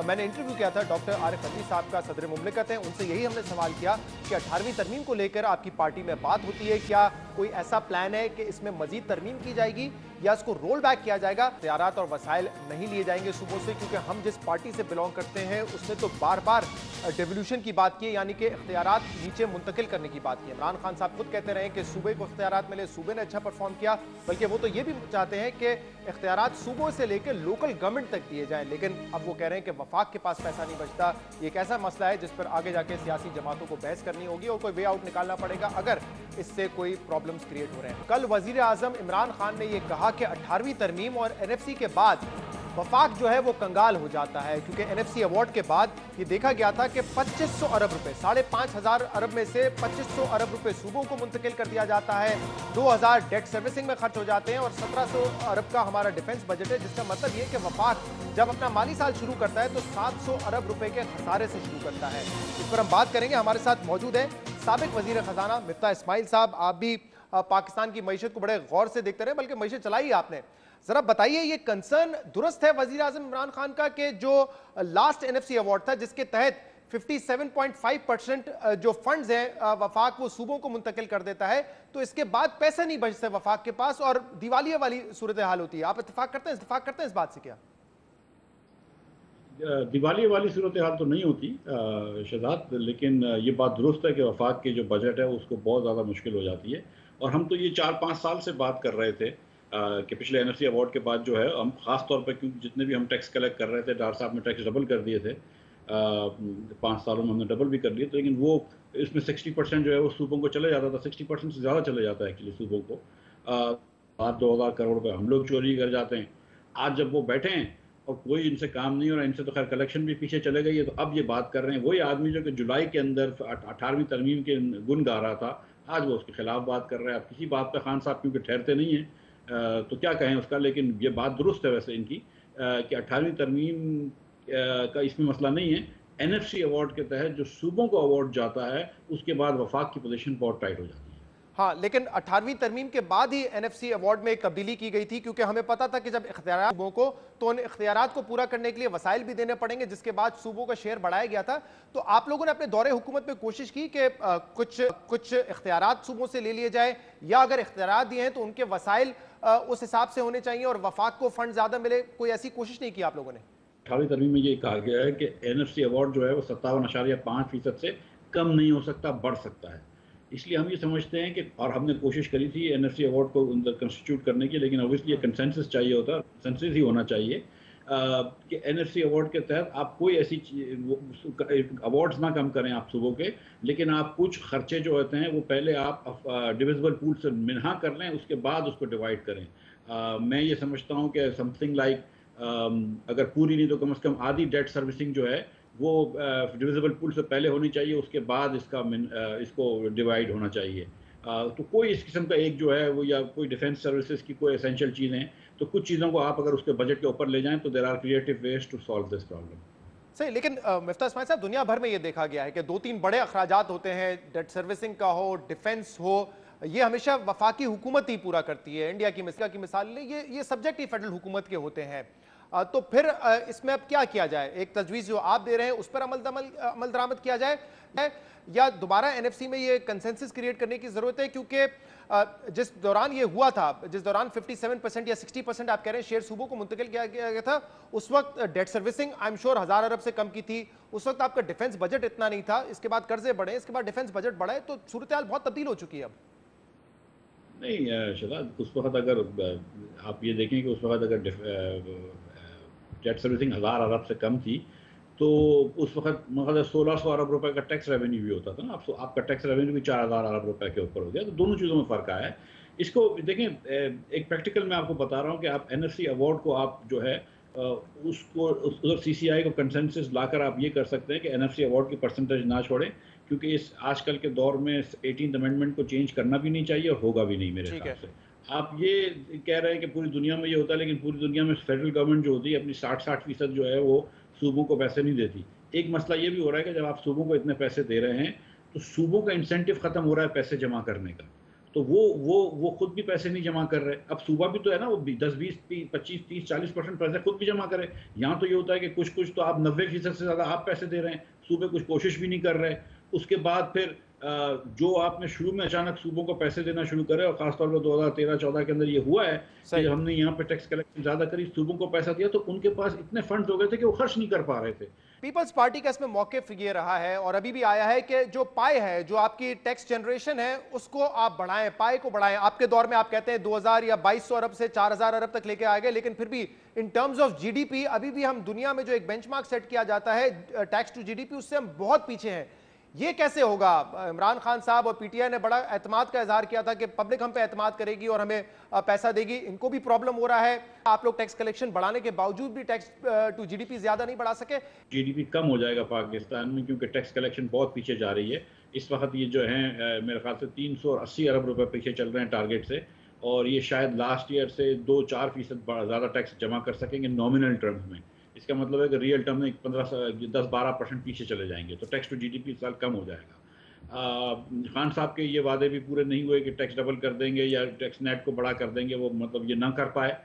मैंने इंटरव्यू किया था डॉक्टर आरिफ अलवी साहब का, सदर मुमलिकत है, उनसे यही हमने सवाल किया कि 18वीं तरमीम को लेकर आपकी पार्टी में बात होती है, क्या कोई ऐसा प्लान है कि इसमें मजीद तरमीम की जाएगी या इसको रोल बैक किया जाएगा? इख्तियारात और वसाइल नहीं लिए जाएंगे सूबों से, क्योंकि हम जिस पार्टी से बिलोंग करते हैं उसने तो बार बार डेवोल्यूशन की बात की है, यानी कि इख्तियारात नीचे मुंतकिल करने की बात की। इमरान खान साहब खुद कहते रहे कि सूबे को इख्तियारात मिले, सूबे ने अच्छा परफॉर्म किया, बल्कि वो तो ये भी चाहते हैं कि इख्तियारात सूबों से लेकर लोकल गवर्नमेंट तक दिए जाएं, लेकिन अब वो कह रहे हैं कि वफाक के पास पैसा नहीं बचता। ये एक ऐसा मसला है जिस पर आगे जाके सियासी जमातों को बहस करनी होगी और कोई वे आउट निकालना पड़ेगा अगर इससे कोई प्रॉब्लम्स क्रिएट हो रहे हैं। कल वजीर आजम इमरान खान ने यह कहा कि 18वीं तरमीम और NFC के बाद वफाक जो है वो कंगाल हो जाता है, क्योंकि NFC अवार्ड के बाद ये देखा गया था कि 2500 अरब रुपए, 5,500 अरब में से 2500 अरब रुपए सूबों को मुंतकिल कर दिया जाता है, 2000 डेट सर्विसिंग में खर्च हो जाते हैं और 1700 अरब का हमारा डिफेंस बजट है, जिसका मतलब ये कि वफाक जब अपना माली साल शुरू करता है तो 700 अरब रुपए के खसारे से शुरू करता है। इस पर हम बात करेंगे। हमारे साथ मौजूद है साबिक वजीर खजाना मिफ्ताह इस्माइल साहब। आप भी पाकिस्तान की मईशत को बड़े गौर से देखते रहे, बल्कि मईशत चलाई आपने। जरा बताइए, ये कंसर्न दुरुस्त है वजीर आजम इमरान खान का कि जो लास्ट NFC अवार्ड था जिसके तहत 57.5% जो फंड्स हैं वफाक वो सूबों को मुंतकिल कर देता है, तो इसके बाद पैसे नहीं बचते वफाक के पास और दिवालिया वाली सूरत हाल होती है। आप इत्तेफाक करते हैं इस बात से? क्या दिवाली वाली सूरत हाल तो नहीं होती शहजाद, लेकिन ये बात दुरुस्त है कि वफाक की जो बजट है उसको बहुत ज़्यादा मुश्किल हो जाती है। और हम तो ये 4-5 साल से बात कर रहे थे कि पिछले NFC अवार्ड के बाद जो है हम ख़ास तौर पर, क्योंकि जितने भी हम टैक्स कलेक्ट कर रहे थे, डार साहब ने टैक्स डबल कर दिए थे, 5 सालों में हमने डबल भी कर लिए, तो लेकिन वो इसमें 60% जो है वो सूबों को चले जाता था, 60% से ज़्यादा चले जाता है एक्चुअली सूबों को। 8-2 हज़ार करोड़ रुपये हम लोग चोरी कर जाते हैं। आज जब वो बैठे हैं और कोई इनसे काम नहीं हो रहा, इनसे तो खैर कलेक्शन भी पीछे चले गई है, तो अब ये बात कर रहे हैं। वही आदमी जो कि जुलाई के अंदर 18वीं तरमीम के गुन गा रहा था, आज वो उसके खिलाफ बात कर रहा है। अब किसी बात पर खान साहब क्योंकि ठहरते नहीं हैं तो क्या कहें उसका, लेकिन ये बात दुरुस्त है वैसे इनकी कि 18वीं तरमीम का इसमें मसला नहीं है। NFC अवार्ड के तहत जो सूबों को अवार्ड जाता है उसके बाद वफाक की पोजीशन बहुत टाइट हो जाती है। हाँ, लेकिन 18वीं तरमीम के बाद ही NFC अवार्ड में एक तब्दीली की गई थी, क्योंकि हमें पता था कि जब इख्तियारात सूबों को, तो उन इख्तियारात को पूरा करने के लिए वसाइल भी देने पड़ेंगे, जिसके बाद सूबों का शेयर बढ़ाया गया था। तो आप लोगों ने अपने दौरे हुकूमत में कोशिश की कि कुछ इख्तियारात सूबों से ले लिए जाए, या अगर इख्तियारात दिए हैं तो उनके वसाइल उस हिसाब से होने चाहिए और वफाक को फंड ज्यादा मिले? कोई ऐसी कोशिश नहीं की आप लोगों ने? 18वीं तरमीम में ये कहा गया है कि NFC अवार्ड जो है वो 57.5% से कम नहीं हो सकता, बढ़ सकता है। इसलिए हम ये समझते हैं कि, और हमने कोशिश करी थी NFC अवार्ड को अंदर कंस्टिट्यूट करने की, लेकिन ऑब्वियसली ये कंसेंसस चाहिए होता, कंसेंसस ही होना चाहिए कि NFC अवार्ड के तहत आप कोई ऐसी अवार्ड्स ना कम करें आप सूबों के, लेकिन आप कुछ खर्चे जो होते हैं वो पहले आप डिविजिबल पूल से मिन्हा कर लें, उसके बाद उसको डिवाइड करें। मैं ये समझता हूँ कि समथिंग लाइक अगर पूरी नहीं तो कम से कम आधी डेट सर्विसिंग जो है वो डिविजिबल पूल से पहले होनी चाहिए, उसके बाद इसको डिवाइड होना चाहिए। तो कोई इस किस्म का एक जो है वो, या कोई डिफेंस सर्विसेज की कोई एसेंशियल चीज़ें, तो कुछ चीज़ों को आप अगर उसके बजट के ऊपर ले जाएं तो there are creative ways to solve this problem. सही, लेकिन मिफ्ताह इस्माइल साहब, दुनिया भर में ये देखा गया है कि 2-3 बड़े अखराजात होते हैं, डेट सर्विसिंग का हो, डिफेंस हो, ये हमेशा वफाकी हुकूमत ही पूरा करती है। इंडिया की मिसाल ले, ये सब्जेक्ट ही फेडरल हुकूमत के होते हैं। तो फिर इसमें अब क्या किया जाए? एक तजवीज़ जो आप दे रहे हैं उस पर अमल दरामद किया जाए, या दोबारा NFC में ये कंसेंसस क्रिएट करने की ज़रूरत है? क्योंकि जिस दौरान ये हुआ था, जिस दौरान 57% या 60% आप कह रहे हैं शेयर सूबों को मुंतकिल किया गया था, उस वक्त debt servicing I am sure 1000 अरब से कम की थी। उस वक्त आपका डिफेंस बजट इतना नहीं था, इसके बाद कर्जे बढ़े, इसके बाद डिफेंस बजट बढ़ा है, तो सूरत हाल बहुत तब्दील हो चुकी है अब। नहीं शहजाद, उस वक्त अगर आप ये देखें कि उस वक्त अगर डेट सर्विसिंग 1000 अरब से कम थी, तो उस वक्त मतलब 1600 अरब रुपए का टैक्स रेवेन्यू भी होता था ना। आपका टैक्स रेवेन्यू भी 4000 अरब रुपए के ऊपर हो गया। तो दोनों चीज़ों में फ़र्क आया है। इसको देखें, एक प्रैक्टिकल मैं आपको बता रहा हूँ कि आप NFC अवार्ड को आप जो है उसको उधर CCI को कंसेंसस लाकर आप ये कर सकते हैं कि NFC अवार्ड की परसेंटेज ना छोड़ें, क्योंकि इस आजकल के दौर में 18th अमेंडमेंट को चेंज करना भी नहीं चाहिए और होगा भी नहीं मेरे हिसाब से। आप ये कह रहे हैं कि पूरी दुनिया में ये होता है, लेकिन पूरी दुनिया में फेडरल गवर्नमेंट जो होती है अपनी 60% जो है वो सूबों को पैसे नहीं देती। एक मसला ये भी हो रहा है कि जब आप सूबों को इतने पैसे दे रहे हैं तो सूबों का इंसेंटिव खत्म हो रहा है पैसे जमा करने का, तो वो खुद भी पैसे नहीं जमा कर रहे। अब सूबा भी तो है ना, वो 10, 20, 25, 30, 40% पैसे खुद भी जमा करे। यहाँ तो ये होता है कि कुछ तो आप 90% से ज़्यादा आप पैसे दे रहे हैं, सूबे कुछ कोशिश भी नहीं कर रहे। उसके बाद फिर जो आपने शुरू में अचानक सूबों को पैसे देना शुरू करे, और खासतौर पर 2013-14 के अंदर ये हुआ है कि जब हमने यहाँ पे टैक्स कलेक्शन ज़्यादा करी, सूबों को पैसा दिया, तो उनके पास इतने फंड हो गए थे कि वो खर्च नहीं कर पा रहे थे। पीपल्स पार्टी का इसमें मौक़िफ़ ये रहा है और अभी भी आया है कि जो पाई है, जो आपकी टैक्स जनरेशन है, उसको आप बढ़ाएं, पाई को बढ़ाएं। आपके दौर में आप कहते हैं 2000 या 2200 अरब से 4000 अरब तक लेके आ गए, लेकिन फिर भी इन टर्म्स ऑफ GDP अभी भी हम दुनिया में जो एक बेंचमार्क सेट किया जाता है टैक्स टू GDP, उससे हम बहुत पीछे हैं। ये कैसे होगा? इमरान खान साहब और PTI ने बड़ा एतमाद का इजहार किया था कि पब्लिक हम पे एतमाद करेगी और हमें पैसा देगी। इनको भी प्रॉब्लम हो रहा है, आप लोग टैक्स कलेक्शन बढ़ाने के बावजूद भी टैक्स टू GDP ज्यादा नहीं बढ़ा सके। GDP कम हो जाएगा पाकिस्तान में, क्योंकि टैक्स कलेक्शन बहुत पीछे जा रही है। इस वक्त ये जो है मेरे ख्याल से 380 अरब रुपए पीछे चल रहे हैं टारगेट से, और ये शायद लास्ट ईयर से 2-4% ज़्यादा टैक्स जमा कर सकेंगे नॉमिनल टर्म्स में। इसका मतलब है कि रियल टर्म में 10-12% पीछे चले जाएंगे, तो टैक्स टू GDP इस साल कम हो जाएगा। खान साहब के ये वादे भी पूरे नहीं हुए कि टैक्स डबल कर देंगे या टैक्स नेट को बड़ा कर देंगे, वो मतलब ये ना कर पाए।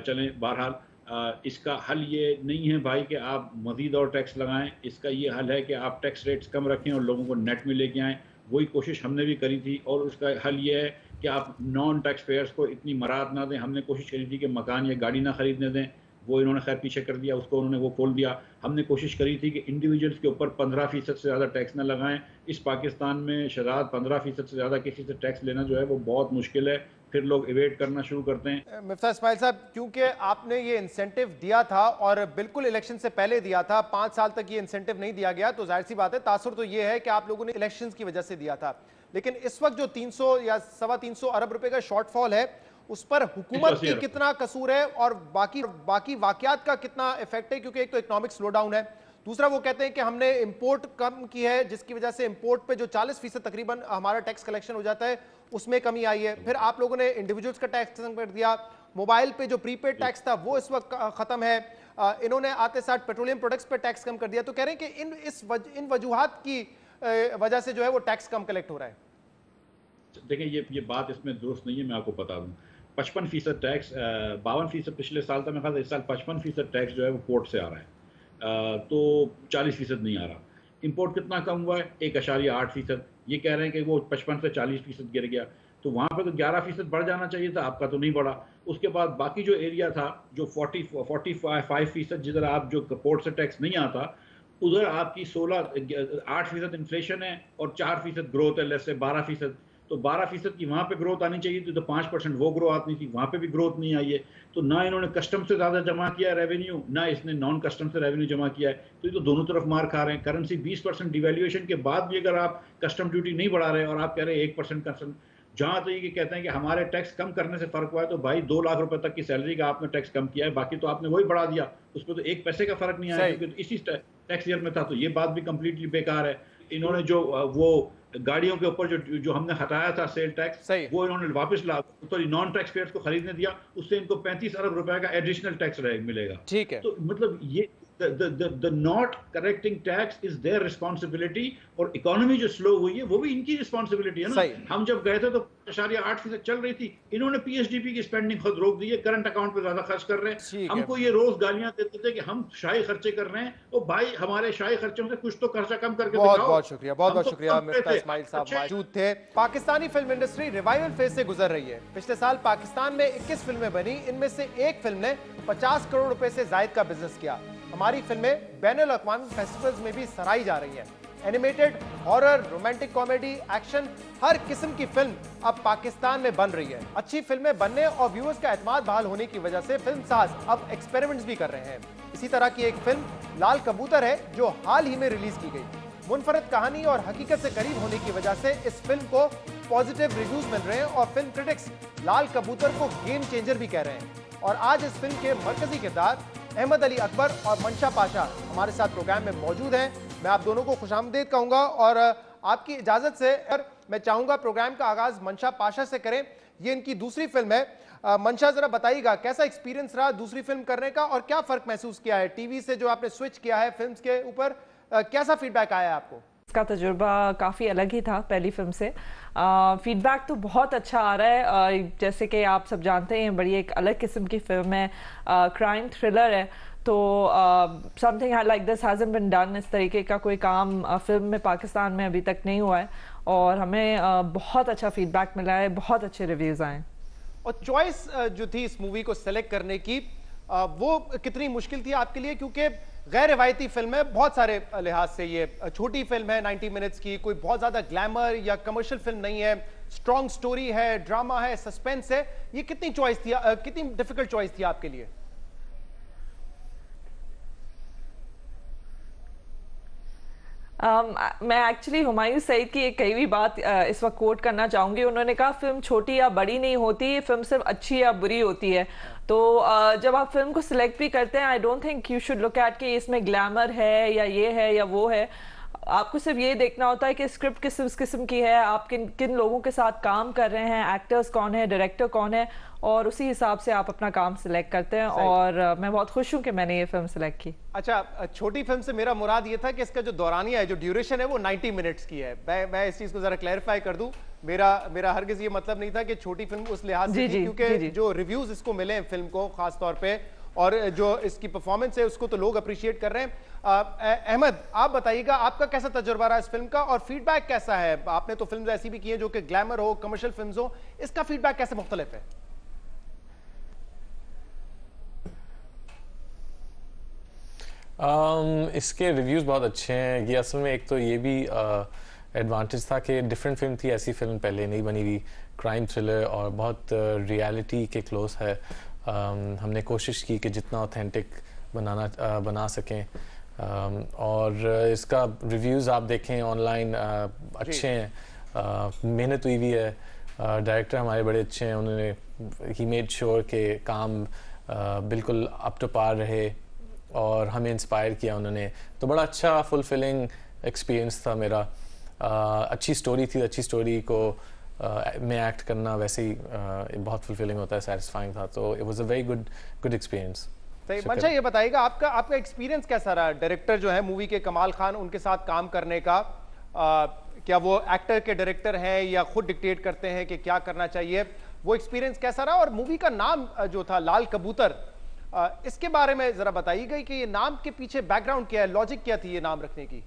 चलें, बहरहाल इसका हल ये नहीं है भाई कि आप मज़ीद और टैक्स लगाएं। इसका ये हल है कि आप टैक्स रेट्स कम रखें और लोगों को नेट में लेके आएँ। वही कोशिश हमने भी करी थी, और उसका हल ये है कि आप नॉन टैक्स पेयर्स को इतनी मराहत ना दें। हमने कोशिश करी थी कि मकान या गाड़ी ना खरीदने दें, वो इन्होंने खैर पीछे कर दिया, उसको उन्होंने वो खोल दिया। हमने कोशिश करी थी कि इंडिविजुअल्स के ऊपर 15% से ज़्यादा टैक्स ना लगाएं। इस पाकिस्तान में शहजाद 15% से ज़्यादा किसी से टैक्स लेना जो है वो बहुत मुश्किल है, फिर लोग इवेट करना शुरू करते हैं। मिफ्ता इस्माइल साहब, क्योंकि आपने ये इंसेंटिव दिया था और बिल्कुल इलेक्शन से पहले दिया था, 5 साल तक ये इंसेंटिव नहीं दिया गया, तो जाहिर सी बात है तासुर तो ये है कि आप लोगों ने इलेक्शंस की वजह से दिया था। लेकिन इस वक्त जो 300 या 325 अरब रुपए का शॉर्टफॉल है, उस पर हुकूमत की कितना कसूर है और बाकी वाकयात का कितना इफेक्ट है? क्योंकि एक तो इकोनॉमिक स्लो डाउन है, दूसरा वो कहते हैं कि हमने इंपोर्ट कम की है, जिसकी वजह से इंपोर्ट पे जो 40% तकरीबन हमारा टैक्स कलेक्शन हो जाता है, उसमें कमी आई है। फिर आप लोगों ने इंडिविजुअल्स का टैक्स कम कर दिया, मोबाइल पे जो प्रीपेड टैक्स था वो इस वक्त खत्म है, इन्होंने आते साथ पेट्रोलियम प्रोडक्ट्स पे टैक्स कम कर दिया। तो कह रहे हैं कि इन वजूहात की वजह से जो है वो टैक्स कम कलेक्ट हो रहा है। देखिए, ये बात इसमें दुरुस्त नहीं है। मैं आपको बता दूं, 55% टैक्स, 52% पिछले साल था, मेरे ख्याल इस साल 55% टैक्स जो है वो पोर्ट से आ रहा है, तो 40% नहीं आ रहा। इंपोर्ट कितना कम हुआ है? 1.8%। ये कह रहे हैं कि वो 55 से 40% गिर गया, तो वहाँ पर तो 11% बढ़ जाना चाहिए था, आपका तो नहीं बढ़ा। उसके बाद बाकी जो एरिया था, जो 45% जिधर आप जो पोर्ट से टैक्स नहीं आता, उधर आपकी 8% इन्फ्लेशन है और 4% ग्रोथ है, लेस से 12%। तो 12% की वहाँ पे ग्रोथ आनी चाहिए थी, तो 5% वो ग्रोथ आनी थी, वहाँ पे भी ग्रोथ नहीं आई है। तो ना इन्होंने कस्टम से ज़्यादा जमा किया है रेवेन्यू, ना इसने नॉन कस्टम से रेवेन्यू जमा किया है, तो ये तो दोनों तरफ मार खा रहे हैं। करेंसी 20% डिवैल्यूएशन के बाद भी अगर आप कस्टम ड्यूटी नहीं बढ़ा रहे और आप कह रहे हैं 1% कस्टम, जहाँ तो ये कहते हैं कि हमारे टैक्स कम करने से फ़र्क हुआ है, तो भाई 2 लाख रुपए तक की सैलरी का आपने टैक्स कम किया है, बाकी तो आपने वही बढ़ा दिया, उस पर तो 1 पैसे का फ़र्क नहीं आया, क्योंकि इसी टैक्स ईयर में था। तो ये बात भी कम्प्लीटली बेकार है। इन्होंने जो वो गाड़ियों के ऊपर जो हमने हटाया था सेल टैक्स, वो इन्होंने वापस ला, तो नॉन टैक्स पेयर्स को खरीदने दिया, उससे इनको 35 अरब रुपए का एडिशनल टैक्स मिलेगा। ठीक है, तो मतलब ये the not correcting tax is their responsibility, और इकोनॉमी जो स्लो हुई है वो भी इनकी रिस्पॉन्सिबिलिटी है ना। हम जब गए थे तो 8% चल रही थी, इन्होंने PSDP की स्पेंडिंग खुद रोक दी है, करंट अकाउंट पे ज्यादा खर्च कर रहे हैं। हमको ये रोज गालियां देते थे कि हम शाही खर्चे कर रहे हैं, तो भाई हमारे शाही खर्चों से कुछ तो खर्चा कम करके बहुत बहुत शुक्रिया, बहुत बहुत शुक्रिया। मिफ्ता इस्माइल साहब मौजूद थे। Pakistani film industry revival phase से गुजर रही है। पिछले साल पाकिस्तान में 21 फिल्में बनी, इनमें से एक फिल्म ने 50 करोड़ रुपए से जायद का बिजनेस किया। हमारी फिल्में बैनुल अक़वामी फेस्टिवल्स में भी सराही जा रही हैं। Animated, horror, romantic comedy, action, हर किस्म की फिल्म अब पाकिस्तान में बन रही है। अच्छी फिल्में बनने और व्यूअर्स का एतमाद बहाल होने की वजह से फिल्म साज अब एक्सपेरिमेंट्स भी कर रहे हैं। इसी तरह की एक फिल्म लाल कबूतर है जो हाल ही में रिलीज की गई। मुनफरद कहानी और हकीकत से करीब होने की वजह से इस फिल्म को पॉजिटिव रिव्यूज मिल रहे हैं और फिल्म क्रिटिक्स लाल कबूतर को गेम चेंजर भी कह रहे हैं। और आज इस फिल्म के मरकजी किरदार अहमद अली अकबर और मंशा पाशा हमारे साथ प्रोग्राम में मौजूद हैं। मैं आप दोनों को खुशामदीद कहूंगा और आपकी इजाजत से मैं चाहूंगा प्रोग्राम का आगाज मंशा पाशा से करें। ये इनकी दूसरी फिल्म है। मंशा, जरा बताइएगा कैसा एक्सपीरियंस रहा दूसरी फिल्म करने का और क्या फर्क महसूस किया है टीवी से जो आपने स्विच किया है फिल्म्स के ऊपर, कैसा फीडबैक आया आपको? इसका तजुर्बा काफ़ी अलग ही था पहली फिल्म से। फीडबैक तो बहुत अच्छा आ रहा है। जैसे कि आप सब जानते हैं बड़ी एक अलग किस्म की फिल्म है, क्राइम थ्रिलर है, तो something like this hasn't been done. इस तरीके का कोई काम फिल्म में पाकिस्तान में अभी तक नहीं हुआ है और हमें बहुत अच्छा फीडबैक मिला है, बहुत अच्छे रिव्यूज़ आए। और चॉइस जो थी इस मूवी को सेलेक्ट करने की वो कितनी मुश्किल थी आपके लिए, क्योंकि गैर रिवायती फिल्म है बहुत सारे लिहाज से। ये छोटी फिल्म है 90 मिनट्स की, कोई बहुत ज्यादा ग्लैमर या कमर्शियल फिल्म नहीं है, स्ट्रॉन्ग स्टोरी है, ड्रामा है, सस्पेंस है। ये कितनी चॉइस थी, कितनी डिफिकल्ट चॉइस थी आपके लिए? मैं एक्चुअली हुमायूं सईद की एक कही हुई बात इस वक्त कोट करना चाहूँगी। उन्होंने कहा फिल्म छोटी या बड़ी नहीं होती, फिल्म सिर्फ अच्छी या बुरी होती है। तो जब आप फिल्म को सिलेक्ट भी करते हैं, I don't think you should look at कि इसमें ग्लैमर है या ये है या वो है। आपको सिर्फ ये देखना होता है कि स्क्रिप्ट किस किस्म की है, आप किन किन लोगों के साथ काम कर रहे हैं, एक्टर्स कौन है, डायरेक्टर कौन है, और उसी हिसाब से आप अपना काम सिलेक्ट करते हैं। और मैं बहुत खुश हूँ कि मैंने ये फिल्म सिलेक्ट की। अच्छा, छोटी फिल्म से मेरा मुराद ये था कि इसका जो दौरानिया है, जो ड्यूरेशन है वो 90 मिनट्स की है। मैं इस चीज को जरा क्लैरिफाई कर दूं। मेरा हरगिज ये मतलब नहीं था कि छोटी फिल्म उस लिहाज से थी, क्योंकि जो रिव्यूज इसको मिले हैं फिल्म को खास तौर पे और जो इसकी परफॉर्मेंस है उसको तो लोग अप्रिशिएट कर रहे हैं। अहमद, आप बताइएगा आपका कैसा तजुर्बा रहा इस फिल्म का और फीडबैक कैसा है? आपने तो फिल्म ऐसी भी की है जो कि ग्लैमर हो, कमर्शियल फिल्म हो, इसका फीडबैक कैसे मुख्तलिफ है? इसके रिव्यूज़ बहुत अच्छे हैं। ये असल में एक तो ये भी एडवांटेज था कि डिफरेंट फिल्म थी, ऐसी फिल्म पहले नहीं बनी हुई, क्राइम थ्रिलर और बहुत रियलिटी के क्लोज है। हमने कोशिश की कि जितना ऑथेंटिक बना सकें। और इसका रिव्यूज़ आप देखें ऑनलाइन अच्छे हैं, मेहनत हुई भी है। डायरेक्टर हमारे बड़े अच्छे हैं, उन्होंने ही मेड श्योर के काम बिल्कुल अप टू पार रहे और हमें इंस्पायर किया उन्होंने। तो बड़ा अच्छा फुलफिलिंग एक्सपीरियंस था मेरा। अच्छी स्टोरी थी, अच्छी स्टोरी को में एक्ट करना वैसे ही बहुत फुलफिलिंग होता है, सेटिस्फाइंग था। तो it was a very good experience. मंशा, ये बताइएगा आपका एक्सपीरियंस कैसा रहा? डायरेक्टर जो है मूवी के कमाल खान, उनके साथ काम करने का, क्या वो एक्टर के डायरेक्टर हैं या खुद डिक्टेट करते हैं कि क्या करना चाहिए? वो एक्सपीरियंस कैसा रहा? और मूवी का नाम जो था लाल कबूतर, इसके बारे में जरा बताइएगा कि ये नाम के पीछे बैकग्राउंड क्या है, लॉजिक क्या थी ये नाम रखने की?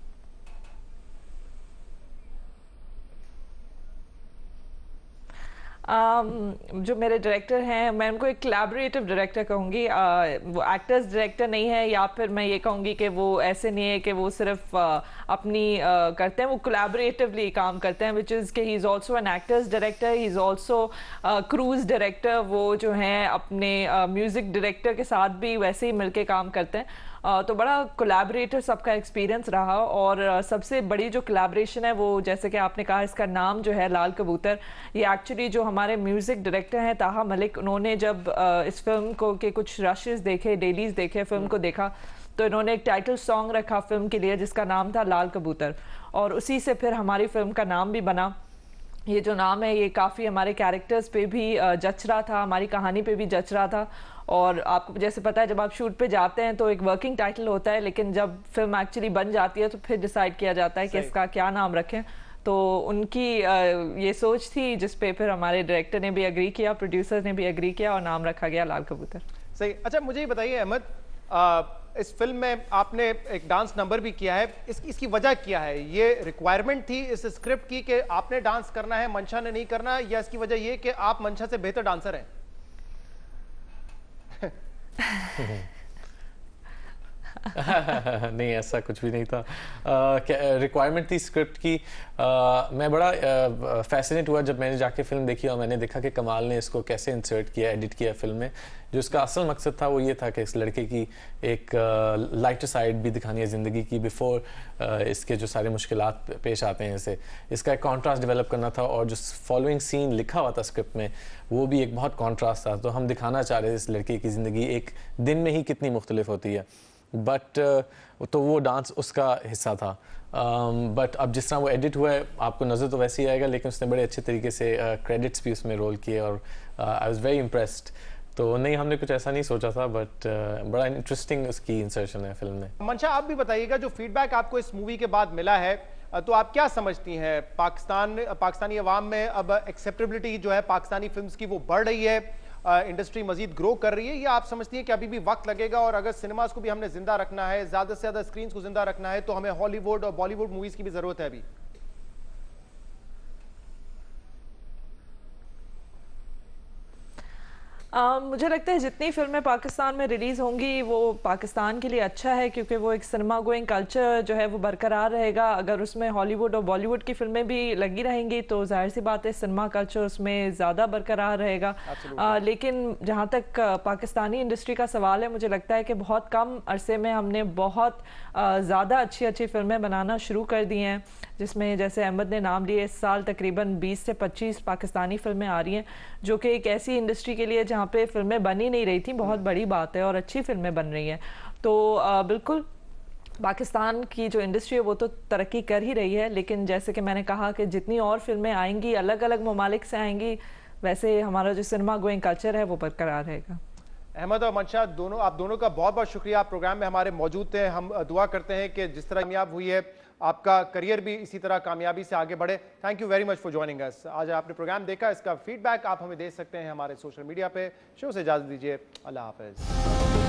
जो मेरे डायरेक्टर हैं, मैं उनको एक कोलैबोरेटिव डायरेक्टर कहूँगी। वो एक्टर्स डायरेक्टर नहीं है, या फिर मैं ये कहूँगी कि वो ऐसे नहीं है कि वो सिर्फ अपनी करते हैं, वो कोलैबोरेटिवली काम करते हैं, विच इज़ कि he is also an actors director, he is also cruise director. वो जो हैं अपने म्यूज़िक डायरेक्टर के साथ भी वैसे ही मिलके काम करते हैं। तो बड़ा कोलैबोरेटर सबका एक्सपीरियंस रहा। और सबसे बड़ी जो कोलैबोरेशन है वो, जैसे कि आपने कहा, इसका नाम जो है लाल कबूतर, ये एक्चुअली जो हमारे म्यूज़िक डायरेक्टर हैं ताहा मलिक, उन्होंने जब इस फिल्म को के कुछ रशेस देखे, डेलीज देखे, फिल्म को देखा, तो इन्होंने एक टाइटल सॉन्ग रखा फिल्म के लिए जिसका नाम था लाल कबूतर, और उसी से फिर हमारी फिल्म का नाम भी बना। ये जो नाम है ये काफ़ी हमारे कैरेक्टर्स पे भी जच रहा था, हमारी कहानी पे भी जच रहा था। और आपको जैसे पता है जब आप शूट पे जाते हैं तो एक वर्किंग टाइटल होता है, लेकिन जब फिल्म एक्चुअली बन जाती है तो फिर डिसाइड किया जाता है कि इसका क्या नाम रखें। तो उनकी ये सोच थी जिस पे फिर हमारे डायरेक्टर ने भी एग्री किया, प्रोड्यूसर ने भी एग्री किया और नाम रखा गया लाल कबूतर। सही। अच्छा, मुझे ये बताइए अहमद, इस फिल्म में आपने एक डांस नंबर भी किया है, इसकी वजह क्या है? ये रिक्वायरमेंट थी इस स्क्रिप्ट की कि आपने डांस करना है, मंशा ने नहीं करना, या इसकी वजह ये कि आप मंशा से बेहतर डांसर हैं? नहीं, ऐसा कुछ भी नहीं था। रिक्वायरमेंट थी स्क्रिप्ट की। मैं बड़ा फैसिनेट हुआ जब मैंने जाके फिल्म देखी और मैंने देखा कि कमाल ने इसको कैसे इंसर्ट किया, एडिट किया फिल्म में। जो इसका असल मकसद था वो ये था कि इस लड़के की एक लाइटर साइड भी दिखानी है ज़िंदगी की, बिफोर इसके जो सारे मुश्किलात पेश आते हैं इसे, इसका एक कॉन्ट्रास्ट डेवलप करना था। और जो फॉलोइंग सीन लिखा हुआ था स्क्रिप्ट में वो भी एक बहुत कॉन्ट्रास्ट था। तो हम दिखाना चाह रहे थे इस लड़के की ज़िंदगी एक दिन में ही कितनी मुख्तलिफ होती है। बट तो वो डांस उसका हिस्सा था। बट अब जिस तरह वो एडिट हुआ है आपको नज़र तो वैसे ही आएगा, लेकिन उसने बड़े अच्छे तरीके से क्रेडिट्स भी उसमें रोल किए और आई वाज वेरी इम्प्रेस्ड। तो नहीं, हमने कुछ ऐसा नहीं सोचा था, बट बड़ा इंटरेस्टिंग उसकी इंसर्शन है फिल्म में। मंशा, आप भी बताइएगा, जो फीडबैक आपको इस मूवी के बाद मिला है, तो आप क्या समझती हैं, पाकिस्तानी अवाम में अब एक्सेप्टेबिलिटी जो है पाकिस्तानी फिल्म्स की वो बढ़ रही है, इंडस्ट्री मजीद ग्रो कर रही है, या आप समझती हैं कि अभी भी वक्त लगेगा और अगर सिनेमास को भी हमने जिंदा रखना है, ज्यादा से ज्यादा स्क्रीन को जिंदा रखना है, तो हमें हॉलीवुड और बॉलीवुड मूवीज की भी जरूरत है अभी? मुझे लगता है जितनी फिल्में पाकिस्तान में रिलीज़ होंगी वो पाकिस्तान के लिए अच्छा है, क्योंकि वो एक सिनेमा गोइंग कल्चर जो है वो बरकरार रहेगा। अगर उसमें हॉलीवुड और बॉलीवुड की फिल्में भी लगी रहेंगी तो जाहिर सी बात है सिनेमा कल्चर उसमें ज़्यादा बरकरार रहेगा। लेकिन जहाँ तक पाकिस्तानी इंडस्ट्री का सवाल है, मुझे लगता है कि बहुत कम अरसे में हमने बहुत ज़्यादा अच्छी फिल्में बनाना शुरू कर दी हैं, जिसमें जैसे अहमद ने नाम लिए, इस साल तकरीबन 20 से 25 पाकिस्तानी फिल्में आ रही हैं, जो कि एक ऐसी इंडस्ट्री के लिए जहाँ पे फिल्में बन ही नहीं रही थी बहुत बड़ी बात है, और अच्छी फिल्में बन रही हैं। तो बिल्कुल पाकिस्तान की जो इंडस्ट्री है वो तो तरक्की कर ही रही है, लेकिन जैसे कि मैंने कहा कि जितनी और फिल्में आएंगी, अलग अलग ममालिक से आएंगी, वैसे हमारा जो सिनेमा गोइंग कल्चर है वो बरकरार रहेगा। अहमद और मंशा, आप दोनों का बहुत बहुत शुक्रिया, आप प्रोग्राम में हमारे मौजूद थे। हम दुआ करते हैं कि जिस तरह कामयाब हुई है आपका करियर भी इसी तरह कामयाबी से आगे बढ़े। Thank you very much for joining us. आज आपने प्रोग्राम देखा, इसका फीडबैक आप हमें दे सकते हैं हमारे सोशल मीडिया पे। शो से इजाजत दीजिए, अल्लाह हाफिज।